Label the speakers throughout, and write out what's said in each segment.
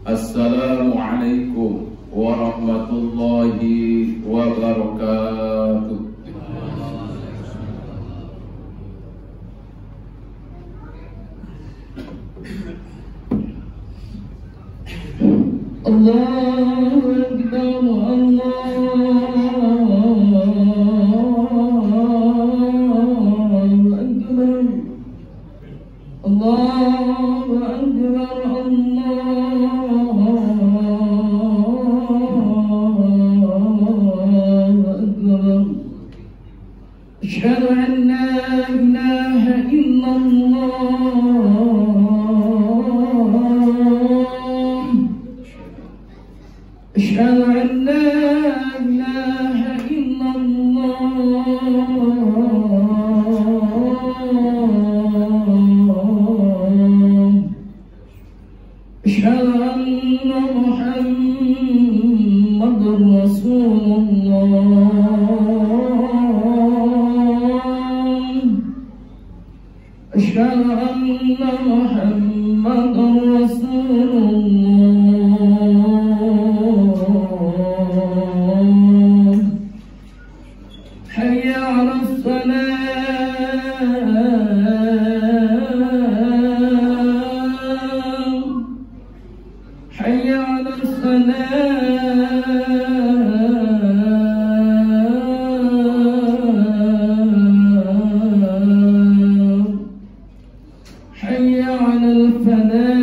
Speaker 1: Assalamualaikum warahmatullahi wabarakatuh. Allahu Akbar, Allahu Akbar, Asyhadu an la ilaha illallah, Asyhadu an la ilaha illallah, Asyhadu anna Muhammadar Rasulullah, Asyhadu anna Muhammadar Rasulullah. Hayya 'alas salam, hayya 'alas salam, hayya 'alal falah,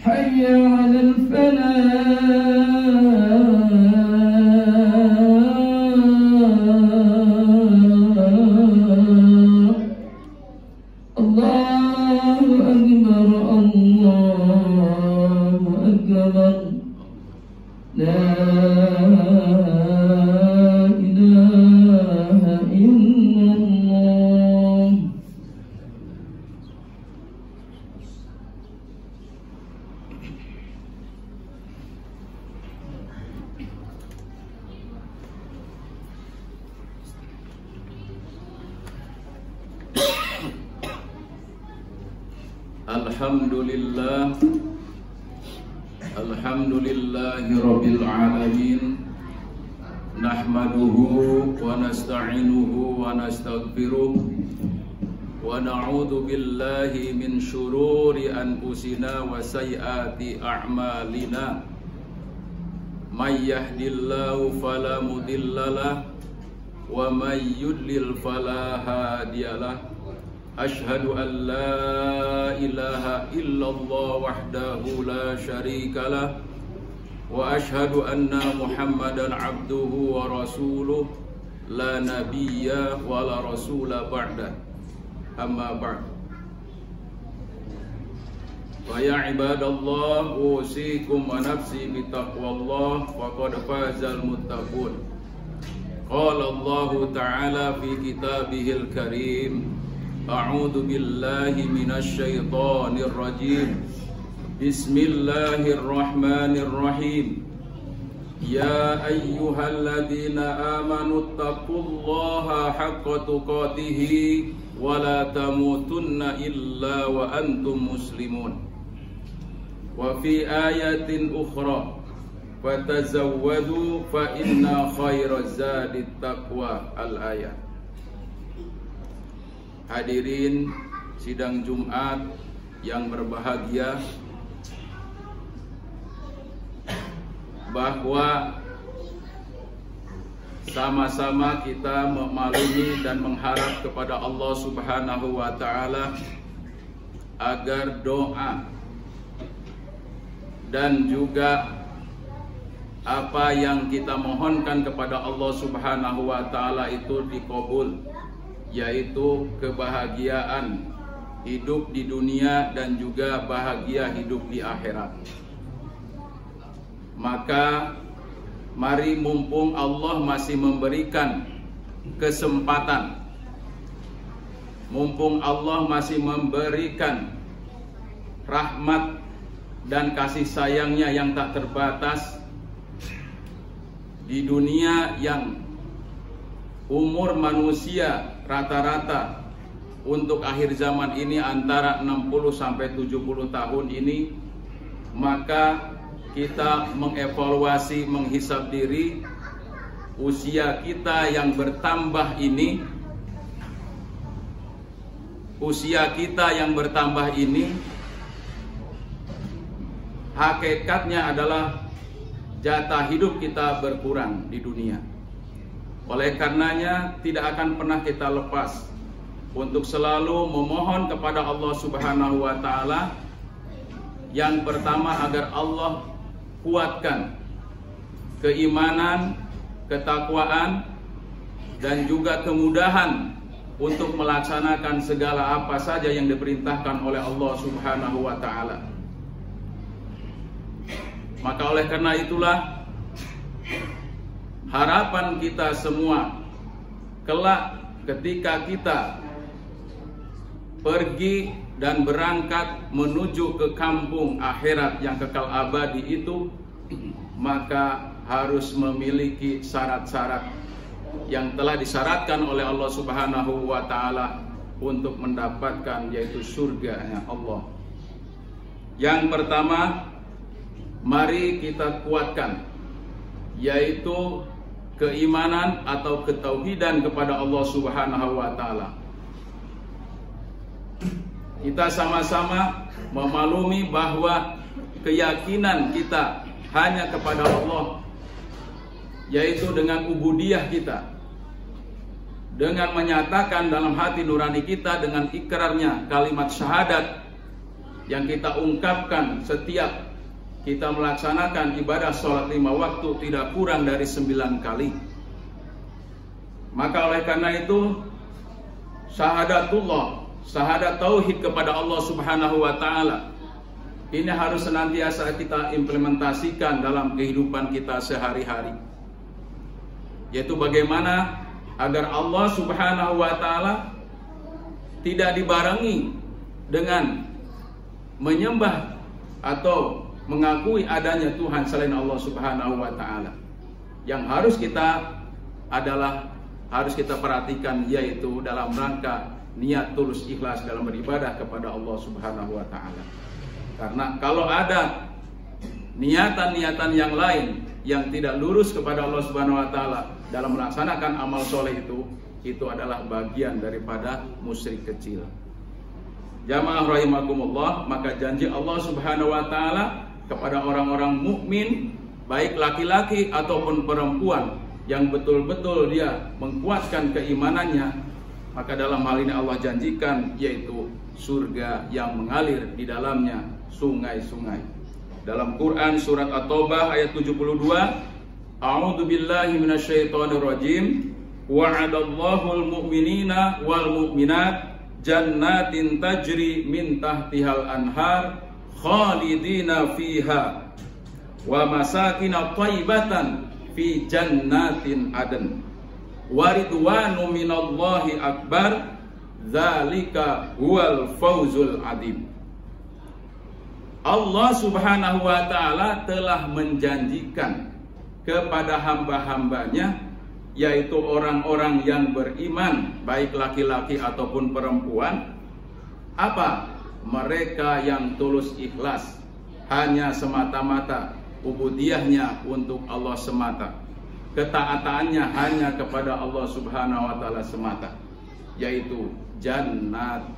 Speaker 1: hayya 'alal falah. Allahu Akbar, Allahu Akbar, la ilaha illallah. Alhamdulillah, alhamdulillahi rabbil alamin, nahmaduhu wa nasta'inuhu wa nastaghfiruh wa na'udzu billahi min syururi anfusina wa sayyiati a'malina. May yahdihillahu fala mudhillalah wa may yudlil fala hadiyalah. Ashhadu an la ilaha illallah wahdahu la syarikalah wa ashhadu anna Muhammadan abduhu wa rasuluh la nabiyya wa la rasula ba'da. Amma ba'd. Wa ya ibadallah, usikum wa nafsi bitaqwallah, faqad fazal muttaqun. Qala Allah ta'ala fi kitabihil karim, A'udzu billahi minasy syaithanir rajim. Bismillahirrahmanirrahim. Ya ayyuhalladzina amanu taqullaha haqqa tuqatih wa la tamutunna illa wa antum muslimun. Wa fi ayatin ukhra, fatazawwadu fa inna khairaz zadit taqwa. Al-ayat. Hadirin sidang Jumat yang berbahagia, bahwa sama-sama kita memaklumi dan mengharap kepada Allah Subhanahu wa ta'ala agar doa dan juga apa yang kita mohonkan kepada Allah Subhanahu wa ta'ala itu dikabul, yaitu kebahagiaan hidup di dunia dan juga bahagia hidup di akhirat. Maka mari, mumpung Allah masih memberikan kesempatan, mumpung Allah masih memberikan rahmat dan kasih sayangnya yang tak terbatas, di dunia yang umur manusia rata-rata untuk akhir zaman ini antara 60 sampai 70 tahun ini, maka kita mengevaluasi, menghisab diri usia kita yang bertambah ini. Usia kita yang bertambah ini hakikatnya adalah jatah hidup kita berkurang di dunia. Oleh karenanya tidak akan pernah kita lepas untuk selalu memohon kepada Allah Subhanahu wa taala, yang pertama agar Allah kuatkan keimanan, ketakwaan, dan juga kemudahan untuk melaksanakan segala apa saja yang diperintahkan oleh Allah Subhanahu wa taala. Maka oleh karena itulah harapan kita semua kelak ketika kita pergi dan berangkat menuju ke kampung akhirat yang kekal abadi itu, maka harus memiliki syarat-syarat yang telah disyaratkan oleh Allah Subhanahu wa taala untuk mendapatkan, yaitu surganya Allah. Yang pertama, mari kita kuatkan, yaitu keimanan atau ketauhidan kepada Allah Subhanahu wa taala. Kita sama-sama memaklumi bahwa keyakinan kita hanya kepada Allah, yaitu dengan ubudiyah kita, dengan menyatakan dalam hati nurani kita dengan ikrarnya kalimat syahadat yang kita ungkapkan setiap kita melaksanakan ibadah sholat 5 waktu tidak kurang dari 9 kali. Maka oleh karena itu syahadatullah, syahadat tauhid kepada Allah Subhanahu wa taala ini harus senantiasa kita implementasikan dalam kehidupan kita sehari-hari, yaitu bagaimana agar Allah Subhanahu wa taala tidak dibarengi dengan menyembah atau mengakui adanya Tuhan selain Allah Subhanahu wa taala. Yang harus kita perhatikan, yaitu dalam rangka niat tulus ikhlas dalam beribadah kepada Allah Subhanahu wa taala. Karena kalau ada niatan-niatan yang lain yang tidak lurus kepada Allah Subhanahu wa taala dalam melaksanakan amal soleh itu adalah bagian daripada musyrik kecil. Jamaah rahimakumullah, maka janji Allah Subhanahu wa taala kepada orang-orang mukmin, baik laki-laki ataupun perempuan, yang betul-betul dia menguatkan keimanannya, maka dalam hal ini Allah janjikan yaitu surga yang mengalir di dalamnya sungai-sungai. Dalam Quran surat At-Taubah ayat 72, A'udzu billahi minasyaitonir rajim. Wa'adallahul mu'minina wal mu'minat jannatin tajri min tahtihal anhar khalidina fiha wa masakina thayyibatan fi jannatin adn wa ridwanu minallahi akbar dzalika huwal fawzul adzim. Allah Subhanahu wa taala telah menjanjikan kepada hamba-hambanya, yaitu orang-orang yang beriman, baik laki-laki ataupun perempuan, apa? Mereka yang tulus ikhlas, hanya semata-mata ubudiyahnya untuk Allah semata, ketaatannya hanya kepada Allah Subhanahu wa taala semata, yaitu jannat,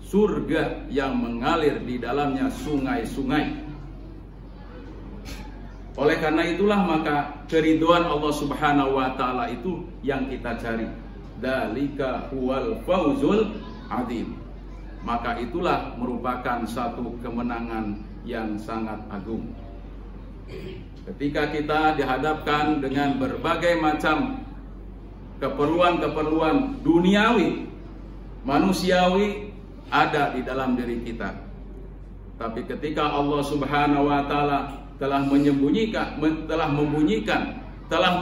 Speaker 1: surga yang mengalir di dalamnya sungai-sungai. Oleh karena itulah maka keridhaan Allah Subhanahu wa taala itu yang kita cari. Dzalika huwal fawzul adzim. Maka itulah merupakan satu kemenangan yang sangat agung. Ketika kita dihadapkan dengan berbagai macam keperluan-keperluan duniawi, manusiawi ada di dalam diri kita. Tapi ketika Allah Subhanahu wa taala telah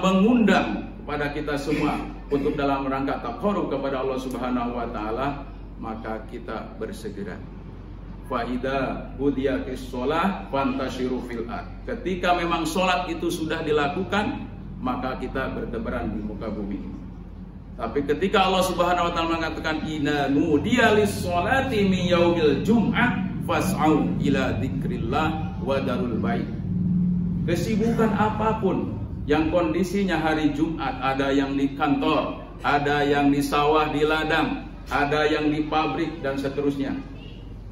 Speaker 1: mengundang kepada kita semua untuk dalam rangka taqarrub kepada Allah Subhanahu wa taala, maka kita bersegera. fa idza qudiyatis shalah fantashiru fil ard. Ketika memang sholat itu sudah dilakukan, maka kita bertebaran di muka bumi ini. Tapi ketika Allah Subhanahu wa taala mengatakan inna nudiya lis sholati min yaumil jum'ah fas'au ila dzikrillah wa darul bait. Kesibukan apapun yang kondisinya hari Jumat, ada yang di kantor, ada yang di sawah, di ladang, ada yang di pabrik dan seterusnya,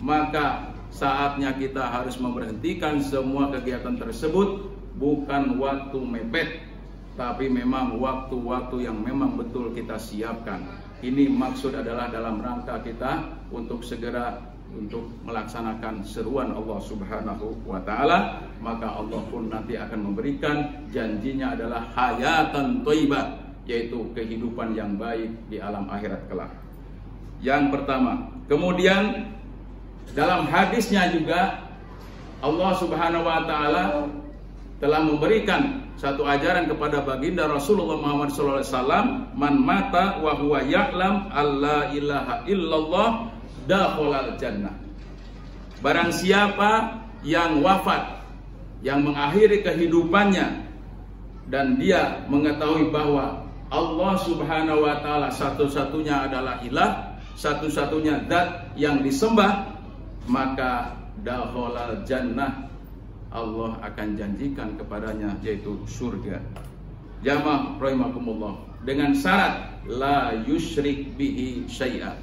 Speaker 1: maka saatnya kita harus memberhentikan semua kegiatan tersebut. Bukan waktu mepet, tapi memang waktu-waktu yang memang betul kita siapkan. Ini maksud adalah dalam rangka kita untuk segera untuk melaksanakan seruan Allah Subhanahu wa taala. Maka Allah pun nanti akan memberikan, janjinya adalah hayatan thayyibah, yaitu kehidupan yang baik di alam akhirat kelak. Yang pertama. Kemudian dalam hadisnya juga Allah Subhanahu wa taala telah memberikan satu ajaran kepada baginda Rasulullah Muhammad SAW, man mata wa huwa ya'lam alla ilaha illallah dakhalal jannah. Barang siapa yang wafat, yang mengakhiri kehidupannya dan dia mengetahui bahwa Allah Subhanahu wa taala satu-satunya adalah ilah, satu-satunya zat yang disembah, maka dakhalal jannah, Allah akan janjikan kepadanya yaitu surga. Jamaah rahimakumullah, dengan syarat la yusyrik bihi syai'a.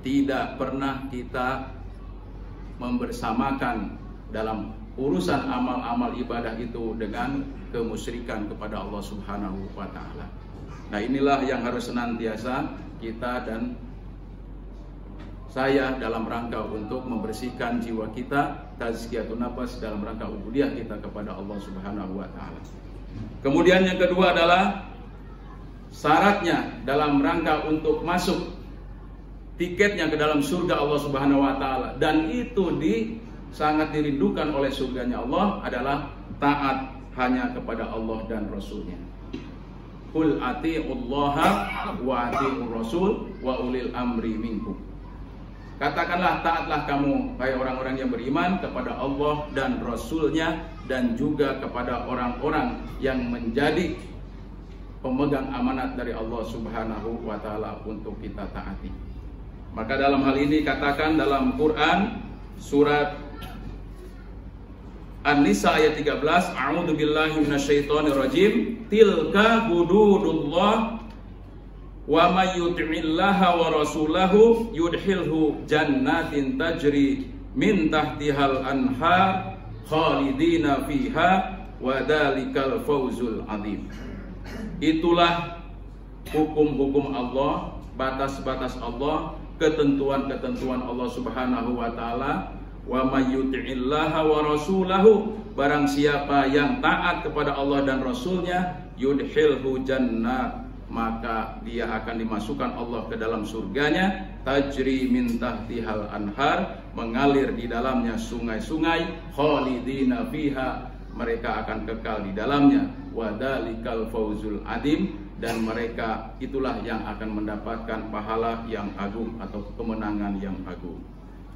Speaker 1: Tidak pernah kita membersamakan dalam urusan amal-amal ibadah itu dengan kemusyrikan kepada Allah Subhanahu wa taala. Nah, inilah yang harus senantiasa kita dan saya dalam rangka untuk membersihkan jiwa kita, tazkiyatun nafas, dalam rangka ubudiyah kita kepada Allah Subhanahu wa taala. Kemudian yang kedua adalah syaratnya dalam rangka untuk masuk, tiketnya ke dalam surga Allah Subhanahu wa taala, dan itu sangat dirindukan oleh surganya Allah, adalah taat hanya kepada Allah dan Rasulnya. Qul atiullaha wa atiur rasul wa ulil amri minkum. Katakanlah, taatlah kamu, hai orang-orang yang beriman, kepada Allah dan Rasulnya, dan juga kepada orang-orang yang menjadi pemegang amanat dari Allah Subhanahu wa ta'ala untuk kita taati. Maka dalam hal ini katakan dalam Quran surat An-Nisa ayat 13, a'udzu billahi minasyaitonir rajim, tilka hududullah wa may yuti'illaha wa rasulahu yudkhilhu jannatin tajri min tahtihal anhar khalidina fiha wa dzalikal fawzul adzim. Itulah hukum-hukum Allah, batas-batas Allah, ketentuan-ketentuan Allah Subhanahu wa taala. Wa may yuti'illaha wa rasulahu, barang siapa yang taat kepada Allah dan Rasulnya, yudkhilhu jannat, maka dia akan dimasukkan Allah ke dalam surganya, tajri min tahtihal anhar, mengalir di dalamnya sungai-sungai, khalidina fiha, mereka akan kekal di dalamnya, wa dzalikal fawzul adzim, dan mereka itulah yang akan mendapatkan pahala yang agung atau kemenangan yang agung.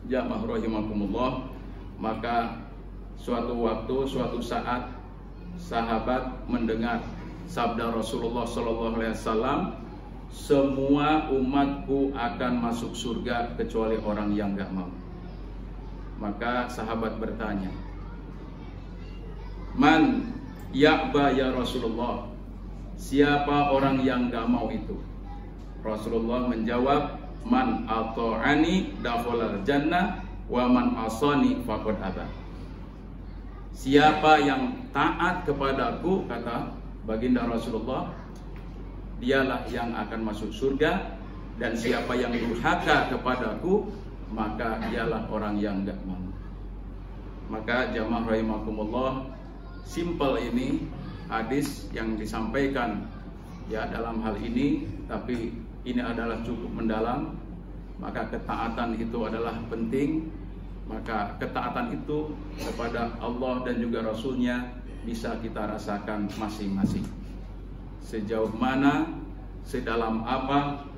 Speaker 1: Jamaah rahimakumullah, maka suatu waktu, suatu saat sahabat mendengar sabda Rasulullah SAW, semua umatku akan masuk surga kecuali orang yang gak mau. Maka sahabat bertanya, man ya'ba ya Rasulullah, siapa orang yang gak mau itu? Rasulullah menjawab, man ata'ani dakhalal jannah wa man asani faqad aba. Siapa yang taat kepadaku, kata baginda Rasulullah, dialah yang akan masuk surga, dan siapa yang durhaka kepadaku, maka dialah orang yang enggak mau. Maka jamaah rahimakumullah, simple ini hadis yang disampaikan ya dalam hal ini, tapi ini adalah cukup mendalam. Maka ketaatan itu adalah penting. Maka ketaatan itu kepada Allah dan juga Rasulnya bisa kita rasakan masing-masing. Sejauh mana, sedalam apa,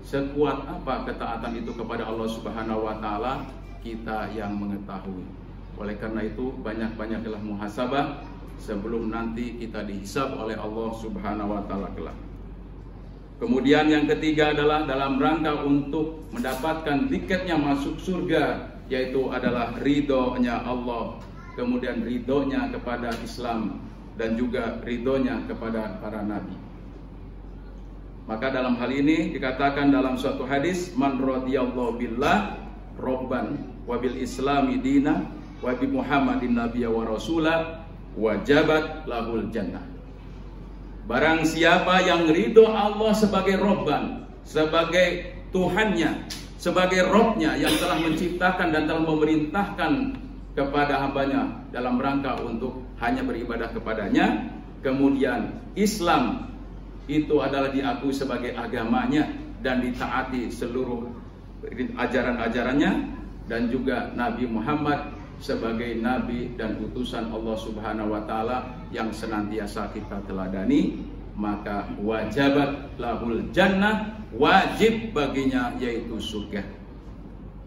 Speaker 1: sekuat apa ketaatan itu kepada Allah Subhanahu wa taala, kita yang mengetahui. Oleh karena itu banyak-banyaklah muhasabah sebelum nanti kita dihisab oleh Allah Subhanahu wa taala kelak. Kemudian yang ketiga adalah dalam rangka untuk mendapatkan tiketnya masuk surga, yaitu adalah ridhonya Allah, kemudian ridhonya kepada Islam, dan juga ridhonya kepada para nabi. Maka dalam hal ini dikatakan dalam suatu hadis, man radhiyallahu billah robban wa bil islami dina wa bi muhammadin nabiyya wa rasula wajabat lahul jannah. Barang siapa yang ridho Allah sebagai robban, sebagai Tuhannya, sebagai Robnya yang telah menciptakan dan telah memerintahkan kepada hambanya dalam rangka untuk hanya beribadah kepadanya, kemudian Islam itu adalah diakui sebagai agamanya dan ditaati seluruh ajaran-ajarannya, dan juga Nabi Muhammad sebagai nabi dan utusan Allah Subhanahu wa taala yang senantiasa kita teladani, maka wajabat lahul jannah, wajib baginya yaitu surga.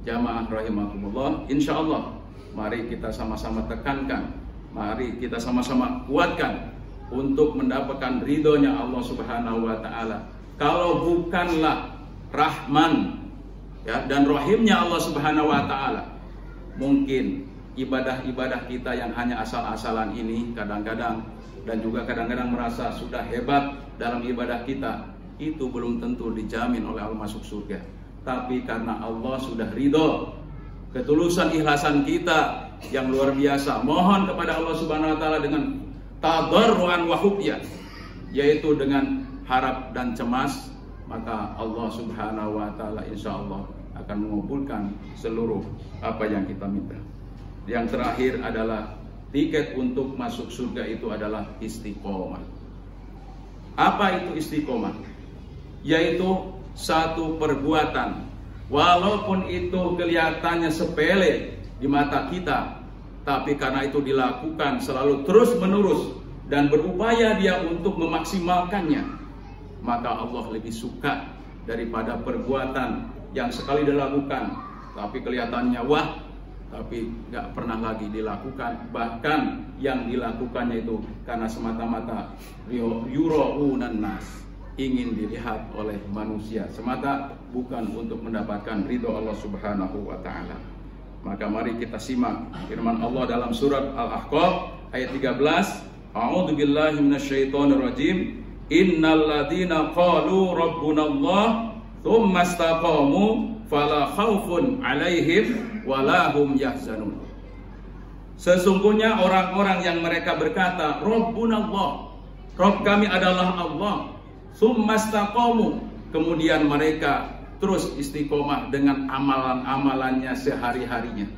Speaker 1: Jamaah rahimakumullah, insyaallah mari kita sama-sama tekankan, mari kita sama-sama kuatkan untuk mendapatkan ridhonya Allah Subhanahu wa taala. Kalau bukanlah Rahman ya dan Rahimnya Allah Subhanahu wa taala, mungkin ibadah-ibadah kita yang hanya asal-asalan ini kadang-kadang, dan juga kadang-kadang merasa sudah hebat dalam ibadah kita, itu belum tentu dijamin oleh Allah masuk surga. Tapi karena Allah sudah ridho, ketulusan ikhlasan kita yang luar biasa, mohon kepada Allah Subhanahu wa taala dengan tadarruan wa khufyah, yaitu dengan harap dan cemas, maka Allah Subhanahu wa taala insyaallah akan mengabulkan seluruh apa yang kita minta. Yang terakhir adalah tiket untuk masuk surga itu adalah istiqomah. Apa itu istiqomah? Yaitu satu perbuatan, walaupun itu kelihatannya sepele di mata kita, tapi karena itu dilakukan selalu terus menerus dan berupaya dia untuk memaksimalkannya, maka Allah lebih suka daripada perbuatan yang sekali dilakukan tapi kelihatannya wah, tapi gak pernah lagi dilakukan. Bahkan yang dilakukannya itu karena semata-mata yura'unan nas, ingin dilihat oleh manusia semata, bukan untuk mendapatkan ridho Allah Subhanahu wa ta'ala. Maka mari kita simak firman Allah dalam surat Al-Ahqaf ayat 13. A'udzu billahi minasyaitonir rajim. Innal ladzina qalu rabbunallah tsumma istaqamu fala khaufun 'alaihim wala hum yahzanun. Sesungguhnya orang-orang yang mereka berkata Rabbunallah, Rabb kami adalah Allah, tsumma istaqamu, kemudian mereka terus istiqomah dengan amalan-amalannya sehari-harinya,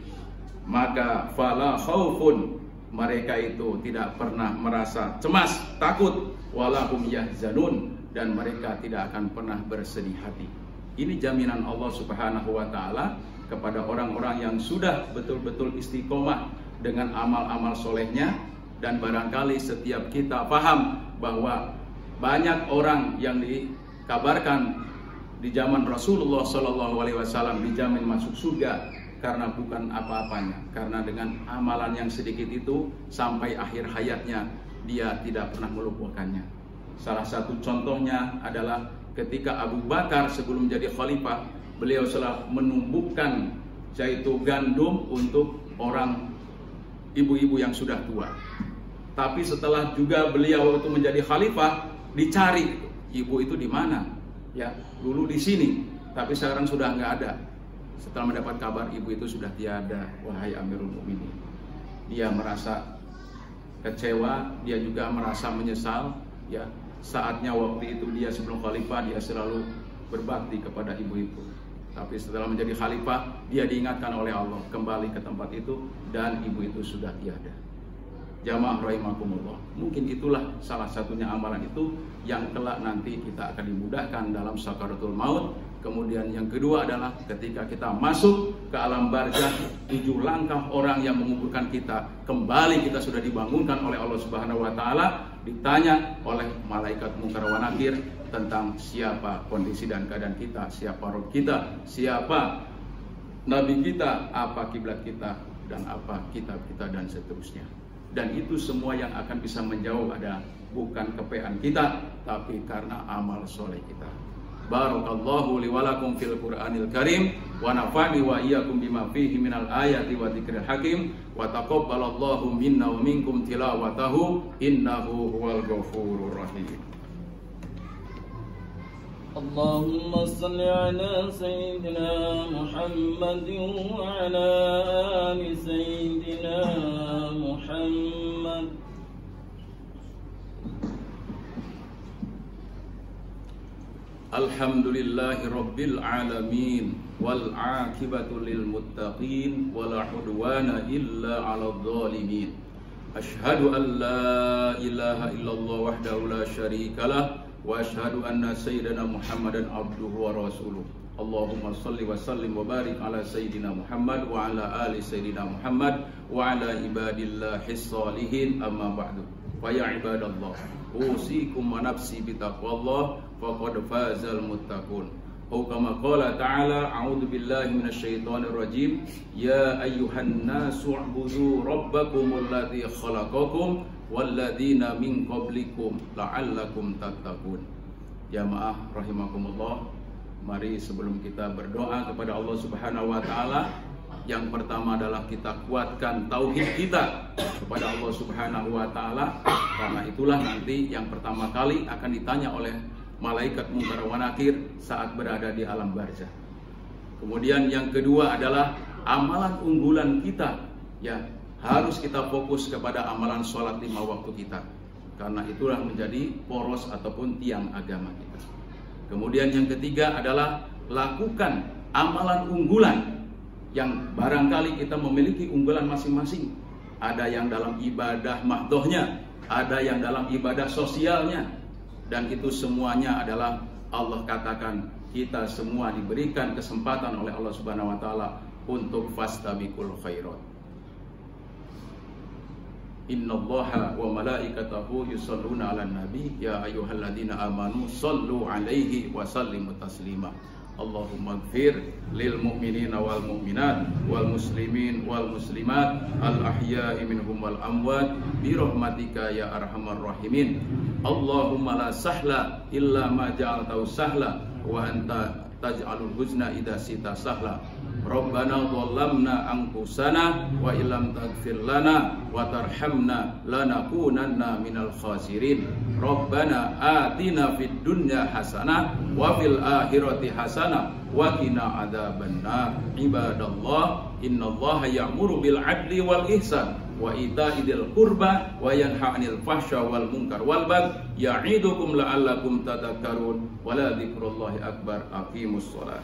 Speaker 1: maka fala khaufun, mereka itu tidak pernah merasa cemas, takut, walahum yahzanun, dan mereka tidak akan pernah bersedih hati. Ini jaminan Allah Subhanahu wa taala kepada orang-orang yang sudah betul-betul istiqomah dengan amal-amal solehnya. Dan barangkali setiap kita paham bahwa banyak orang yang dikabarkan di zaman Rasulullah SAW dijamin masuk surga karena bukan apa-apanya, karena dengan amalan yang sedikit itu sampai akhir hayatnya dia tidak pernah melupakannya. Salah satu contohnya adalah ketika Abu Bakar sebelum menjadi khalifah, beliau telah menumbuhkan yaitu gandum untuk orang ibu-ibu yang sudah tua. Tapi setelah juga beliau itu menjadi khalifah, dicari ibu itu di mana? Ya, dulu di sini, tapi sekarang sudah nggak ada. Setelah mendapat kabar ibu itu sudah tiada, wahai Amirul Mukminin, dia merasa kecewa, dia juga merasa menyesal. Ya, saatnya waktu itu dia sebelum khalifah dia selalu berbakti kepada ibu itu. Tapi setelah menjadi khalifah, dia diingatkan oleh Allah kembali ke tempat itu dan ibu itu sudah tiada. Jamaah rahimakumullah, mungkin itulah salah satunya amalan itu yang kelak nanti kita akan dimudahkan dalam sakaratul maut. Kemudian yang kedua adalah ketika kita masuk ke alam barzakh, 7 langkah orang yang menguburkan kita, kembali kita sudah dibangunkan oleh Allah Subhanahu wa taala, ditanya oleh malaikat Munkar wa Nakir tentang siapa kondisi dan keadaan kita, siapa roh kita, siapa Nabi kita, apa kiblat kita, dan apa kitab kita, dan seterusnya. Dan itu semua yang akan bisa menjauh ada bukan kepean kita, tapi karena amal soleh kita. Barakallahu li wa lakum fil Qur'anil Karim wa nafa'ni wa iyyakum bima fihi minal ayati wa dzikril hakim wa taqabbalallahu minna wa minkum tilawatahu innahu huwal ghafurur rahim.
Speaker 2: Allahumma salli ala sayyidina Muhammadin wa ala ali sayyidina Muhammad.
Speaker 1: Alhamdulillahi rabbil alamin wal aqibatu lil muttaqin wala udwana illa 'alal zalimin. Asyhadu an la ilaha illallah wahdahu la syarikalah wa asyhadu anna sayyidana Muhammadan abduhu wa rasuluh. Allahumma shalli wa sallim wa barik ala sayyidina Muhammad wa ala ali sayyidina Muhammad wa ala ibadillahis shalihin, amma ba'du. Fa ya ibadallah, usikum wa nafsi bitaqwallah faqad fazal muttaqun. Atau kama qala ta'ala, a'udzu billahi minasyaitonir rajim, ya ayyuhan nasu u'budu rabbakumul ladzi khalaqakum walladzina min qablikum la'allakum tattaqun. Jamaah rahimakumullah, mari sebelum kita berdoa kepada Allah Subhanahu wa taala, yang pertama adalah kita kuatkan tauhid kita kepada Allah Subhanahu wa taala, karena itulah nanti yang pertama kali akan ditanya oleh malaikat Munkar wa Nakir saat berada di alam barzah. Kemudian yang kedua adalah amalan unggulan kita, ya, harus kita fokus kepada amalan sholat 5 waktu kita, karena itulah menjadi poros ataupun tiang agama kita. Kemudian yang ketiga adalah lakukan amalan unggulan yang barangkali kita memiliki unggulan masing-masing. Ada yang dalam ibadah mahdohnya, ada yang dalam ibadah sosialnya, dan itu semuanya adalah Allah katakan kita semua diberikan kesempatan oleh Allah Subhanahu wa taala untuk fastabiqul khairat. Innallaha wa malaikatahu yusholluna 'alan nabi ya ayyuhalladzina amanu shallu 'alaihi wa sallimu taslima. Allahumma ighfir lil mu'minina wal mu'minat wal muslimin wal muslimat al ahya'i minhum wal amwat bi rahmatika ya arhamar rahimin. Allahumma la sahla illa ma ja'altahu sahla wa anta taj'alul huzna idza sita sahla. Rabbana dhallamna anfusana wa illam taghfir lana wa tarhamna lanakunanna minal khasirin. Rabbana atina fid dunya hasanah wa fil akhirati hasanah wa qina adzabannar. Ibadallah, innallaha ya'muru bil 'adli wal ihsan wa ita'i dzil qurba wa yanha 'anil fahsya wal munkar wal baghi ya'idukum la'allakum tadhakkarun. Wa la dzikrullahi akbar. Aqimus shalah.